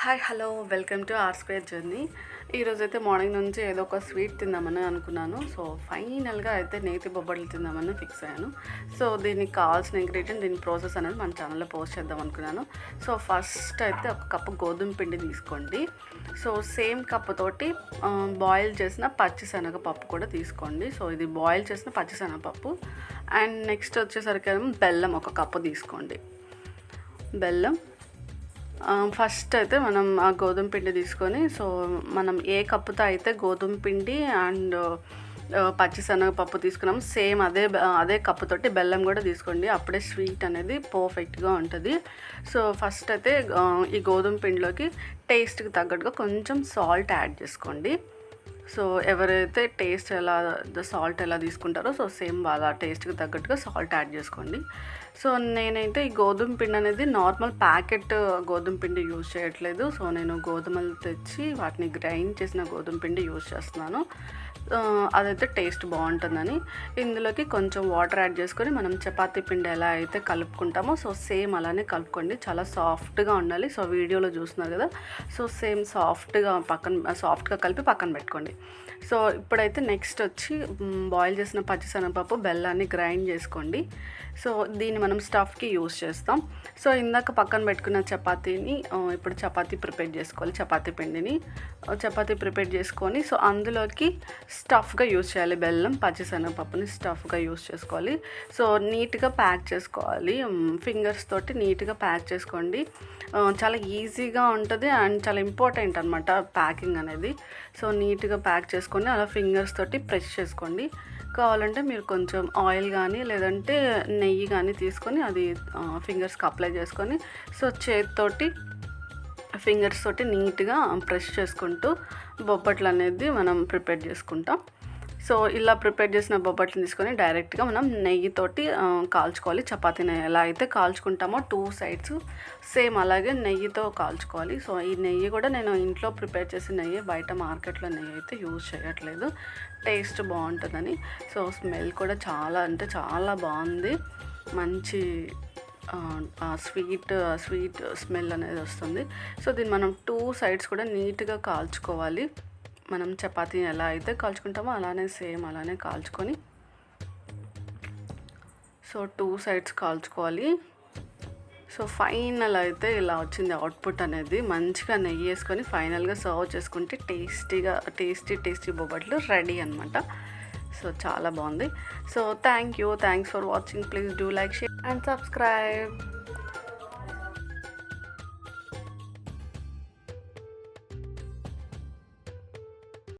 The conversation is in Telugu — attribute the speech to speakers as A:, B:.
A: Hi hello welcome to R square journey. ఈరోజైతే మార్నింగ్ నుంచి ఏదో ఒక స్వీట్ తిందామని అనుకున్నాను. సో ఫైనల్గా అయితే నేతి బొబ్బట్లు తిందామని ఫిక్స్ అయ్యాను. సో దీనికి కావాల్సిన ఇంగ్రీడియంట్, దీని ప్రాసెస్ అనేది మన ఛానల్లో పోస్ట్ చేద్దాం అనుకున్నాను. సో ఫస్ట్ అయితే ఒక కప్పు గోధుమ పిండి తీసుకోండి. సో సేమ్ కప్పు తోటి బాయిల్ చేసిన పచ్చిశనగపప్పు కూడా తీసుకోండి. సో ఇది బాయిల్ చేసిన పచ్చిశనగపప్పు. అండ్ నెక్స్ట్ వచ్చేసరికి బెల్లం ఒక కప్పు తీసుకోండి. బెల్లం ఫస్ట్ అయితే మనం ఆ గోధుమ పిండి తీసుకొని, సో మనం ఏ కప్పుతో అయితే గోధుమ పిండి అండ్ పచ్చిశనగపప్పు తీసుకున్నాము, సేమ్ అదే కప్పుతోటి బెల్లం కూడా తీసుకోండి. అప్పుడే స్వీట్ అనేది పర్ఫెక్ట్గా ఉంటుంది. సో ఫస్ట్ అయితే ఈ గోధుమ పిండిలోకి టేస్ట్కి తగ్గట్టుగా కొంచెం సాల్ట్ యాడ్ చేసుకోండి. సో ఎవరైతే సాల్ట్ ఎలా తీసుకుంటారో సో సేమ్ వాళ్ళ టేస్ట్కి తగ్గట్టుగా సాల్ట్ యాడ్ చేసుకోండి. సో నేనైతే ఈ గోధుమ పిండి అనేది నార్మల్ ప్యాకెట్ గోధుమ పిండి యూజ్ చేయట్లేదు. సో నేను గోధుమలు తెచ్చి వాటిని గ్రైండ్ చేసిన గోధుమ పిండి యూజ్ చేస్తున్నాను. అదైతే టేస్ట్ బాగుంటుందని ఇందులోకి కొంచెం వాటర్ యాడ్ చేసుకొని మనం చపాతీ పిండి ఎలా అయితే కలుపుకుంటామో సో సేమ్ అలానే కలుపుకోండి. చాలా సాఫ్ట్గా ఉండాలి. సో వీడియోలో చూస్తున్నారు కదా, సో సేమ్ సాఫ్ట్గా కలిపి పక్కన పెట్టుకోండి. సో ఇప్పుడైతే నెక్స్ట్ వచ్చి బాయిల్ చేసిన పచ్చిశనగపప్పు బెల్లాన్ని గ్రైండ్ చేసుకోండి. సో దీన్ని మనం స్టఫ్కి యూస్ చేస్తాం. సో ఇందాక పక్కన పెట్టుకున్న చపాతీని ఇప్పుడు చపాతీ ప్రిపేర్ చేసుకోవాలి. చపాతీ పిండిని చపాతీ ప్రిపేర్ చేసుకొని సో అందులోకి స్టఫ్గా యూస్ చేయాలి. బెల్లం పచ్చిశనగపప్పుని స్టఫ్గా యూస్ చేసుకోవాలి. సో నీట్గా ప్యాక్ చేసుకోవాలి. ఫింగర్స్ తోటి నీట్గా ప్యాక్ చేసుకోండి. చాలా ఈజీగా ఉంటుంది అండ్ చాలా ఇంపార్టెంట్ అనమాట ప్యాకింగ్ అనేది. సో నీట్గా ప్యాక్ చేసుకొని అలా ఫింగర్స్ తోటి ప్రెస్ చేసుకోండి. కావాలంటే మీరు కొంచెం ఆయిల్ కానీ లేదంటే నెయ్యి కానీ తీసుకొని అది ఫింగర్స్కి అప్లై చేసుకొని సో చేతితోటి ఫింగర్స్ తోటి నీట్గా ప్రెస్ చేసుకుంటూ బొబ్బట్లు అనేది మనం ప్రిపేర్ చేసుకుంటాం. సో ఇలా ప్రిపేర్ చేసిన బొబ్బట్లను తీసుకొని డైరెక్ట్గా మనం నెయ్యితోటి కాల్చుకోవాలి. చపాతీని ఎలా అయితే కాల్చుకుంటామో 2 సైడ్స్ సేమ్ అలాగే నెయ్యితో కాల్చుకోవాలి. సో ఈ నెయ్యి కూడా నేను ఇంట్లో ప్రిపేర్ చేసిన నెయ్యి, బయట మార్కెట్లో నెయ్యి అయితే యూజ్ చేయట్లేదు. టేస్ట్ బాగుంటుందని. సో స్మెల్ కూడా చాలా అంటే చాలా బాగుంది. మంచి స్వీట్ స్మెల్ అనేది వస్తుంది. సో దీన్ని మనం 2 సైడ్స్ కూడా నీట్గా కాల్చుకోవాలి. మనం చపాతీని ఎలా అయితే కాల్చుకుంటామో అలానే కాల్చుకొని సో 2 సైడ్స్ కాల్చుకోవాలి. సో ఫైనల్ అయితే ఇలా వచ్చింది అవుట్పుట్ అనేది. మంచిగా నెయ్యి వేసుకొని ఫైనల్గా సర్వ్ చేసుకుంటే టేస్టీ బొబ్బట్లు రెడీ అనమాట. సో చాలా బాగుంది. So thanks for watching. Please do like, share and subscribe.